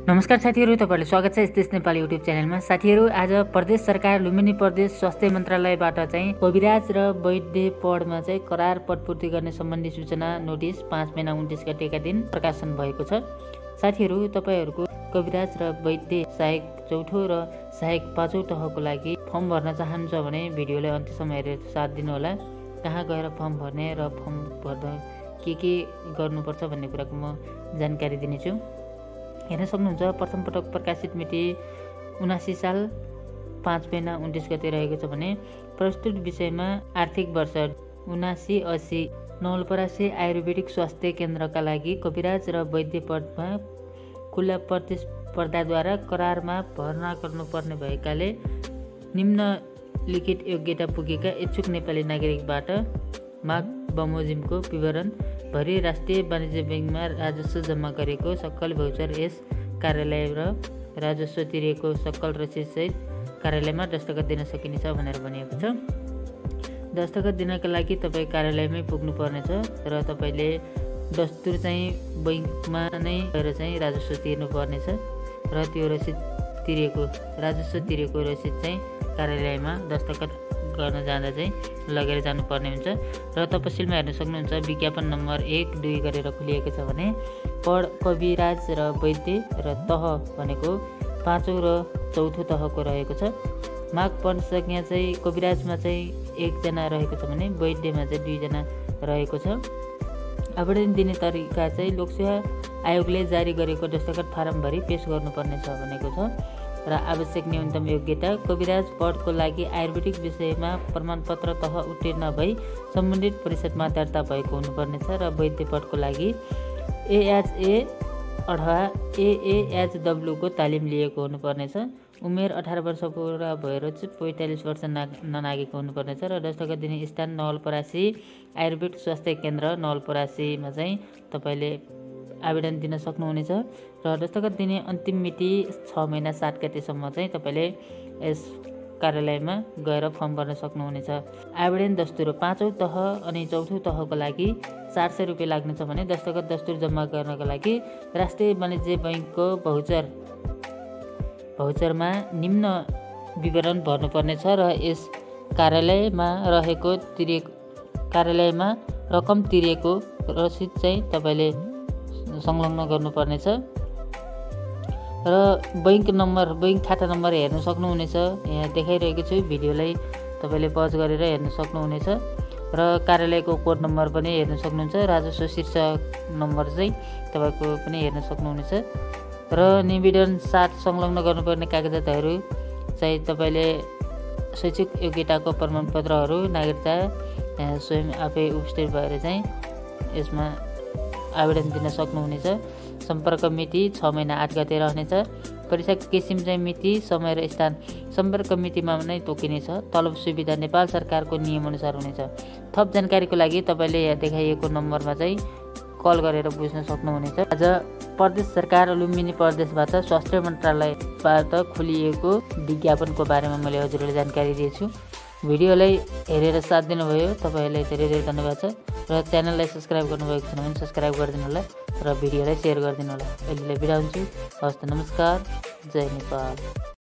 नमस्कार साथीहरू, तपाईहरुलाई स्वागत छ स्टेज नेपाली युट्युब च्यानलमा। साथीहरू, आज प्रदेश सरकार लुम्बिनी प्रदेश स्वास्थ्य मन्त्रालयबाट चाहिँ कविराज र वैद्य पढमा चाहिँ करार पदपूर्ति गर्ने सम्बन्धी सूचना नोटिस 5 महिना 29 गतेका दिन प्रकाशन भएको छ। साथीहरू, तपाईहरुको कविराज र वैद्य सहायक चौथो र सहायक पाँचौं तहको लागि फर्म भर्न चाहनुहुन्छ भने भिडियोलाई अन्त्यसम्म हेरेर साथ दिनुहोला। कहाँ गएर फर्म भर्ने र फर्म भर्दा के गर्नुपर्छ भन्ने कुराको म जानकारी दिनेछु। हेर्न सक्नुहुन्छ, प्रथम पटक प्रकाशित मिति 79 साल 5 महिना 29 गते रहेको छ भने प्रस्तुत विषयमा आर्थिक वर्ष 79-80 नवलपरासी आयुर्वेदिक स्वास्थ्य केन्द्रका लागि कविराज र वैद्य पदमा खुल्ला प्रतिस्पर्धाद्वारा करारमा भर्ना गर्नुपर्ने भएकाले निम्नलिखित योग्यता पुगेका इच्छुक नेपाली नागरिकबाट माग बमोजिमको विवरण भरि राष्ट्रिय वाणिज्य बैंकमा राजस्व जम्मा गरेको सक्कल भौचर यस कार्यालय र राजस्व तिरेको सक्कल रसिदसहित कार्यालयमा दस्तखत दिन सकिनेछ भनेर भनिएको छ। दस्तखत दिनका लागि तपाईँ कार्यालयमै पुग्नुपर्नेछ र तपाईँले दस्तुर चाहिँ बैंकमा नै गएर चाहिँ राजस्व तिर्नुपर्नेछ र त्यो राजस्व तिरेको रसिद चाहिँ कार्यालयमा दस्तखत गर्न जाँदा चाहिँ लगेर जानुपर्ने हुन्छ। र तपसिलमा हेर्न सक्नुहुन्छ, विज्ञापन नम्बर 1-2 गरेर खुलिएको छ भने पढ कविराज र वैद्य र तह भनेको पाँचौं र चौथो तहको रहेको छ। माग पर्न संज्ञा चाहिँ कविराजमा चाहिँ 1 जना रहेको छ भने वैद्यमा चाहिँ 2 जना रहेको छ। आवेदन दिने तरिका चाहिँ लोकसेवा आयोगले जारी गरेको दस्तखत फारम भरि पेश गर्नुपर्ने छ भनेको छ। र आवश्यक न्यूनतम योग्यता कविराज पदको लागि आयुर्वेदिक विषयमा प्रमाणपत्र तह उत्तीर्ण भई सम्बन्धित परिषदमा दर्ता भएको हुनुपर्नेछ र वैद्य पदको लागि AHA अथवा AAHW को तालिम लिएको हुनुपर्नेछ। उमेर 18 वर्ष पुरा भएर 45 वर्ष ननागेको हुनुपर्नेछ र दस्तखत दिने स्थान नवलपरासी आयुर्वेद स्वास्थ्य केन्द्र नवलपरासीमा चाहिँ तपाईँले आवेदन दिन सक्नुहुनेछ। र दस्तखत दिने अन्तिम मिति 6 महिना 7 गतेसम्म चाहिँ तपाईँले यस कार्यालयमा गएर फर्म भर्न सक्नुहुनेछ। आवेदन दस्तुर पाँचौं तह अनि चौथो तहको लागि 400 रुपियाँ लाग्नेछ भने दस्तखत दस्तुर जम्मा गर्नको लागि राष्ट्रिय वाणिज्य बैंकको भौचरमा निम्न विवरण भर्नुपर्नेछ र यस कार्यालयमा रकम तिरेको रसिद चाहिँ तपाईँले संलग्न गर्नुपर्नेछ। र बैंक खाता नम्बर हेर्न सक्नुहुनेछ, यहाँ देखाइरहेको छु। भिडियोलाई तपाईँले पज गरेर हेर्न सक्नुहुनेछ र कार्यालयको कोड नम्बर पनि हेर्न सक्नुहुन्छ। राजस्व शीर्ष नम्बर चाहिँ तपाईँको पनि हेर्न सक्नुहुनेछ। र निवेदन साथ संलग्न गर्नुपर्ने कागजातहरू चाहिँ तपाईँले शैक्षिक योग्यताको प्रमाणपत्रहरू, नागरिकता स्वयं आफै उपस्थित भएर चाहिँ यसमा आवेदन दिन सक्नुहुनेछ। सम्पर्क मिति 6 महिना 8 गते रहनेछ। परीक्षा किसिम चाहिँ मिति, समय र स्थान सम्पर्क मितिमा नै तोकिनेछ। तलब सुविधा नेपाल सरकारको नियमअनुसार हुनेछ। थप जानकारीको लागि तपाईँले यहाँ देखाइएको नम्बरमा चाहिँ कल गरेर बुझ्न सक्नुहुनेछ। आज प्रदेश सरकार लुम्बिनी प्रदेशबाट स्वास्थ्य मन्त्रालयबाट खोलिएको विज्ञापनको बारेमा मैले हजुरहरूलाई जानकारी दिएछु। भिडियोलाई हेरेर साथ दिनुभयो, तपाईँहरूलाई धेरै धेरै धन्यवाद छ। र च्यानललाई सब्सक्राइब गर्नुभएको छैन भने सब्सक्राइब गरिदिनु होला र भिडियोलाई सेयर गरिदिनु होला। अहिलेलाई बिदा हुन्छु। हवस् त, नमस्कार, जय नेपाल।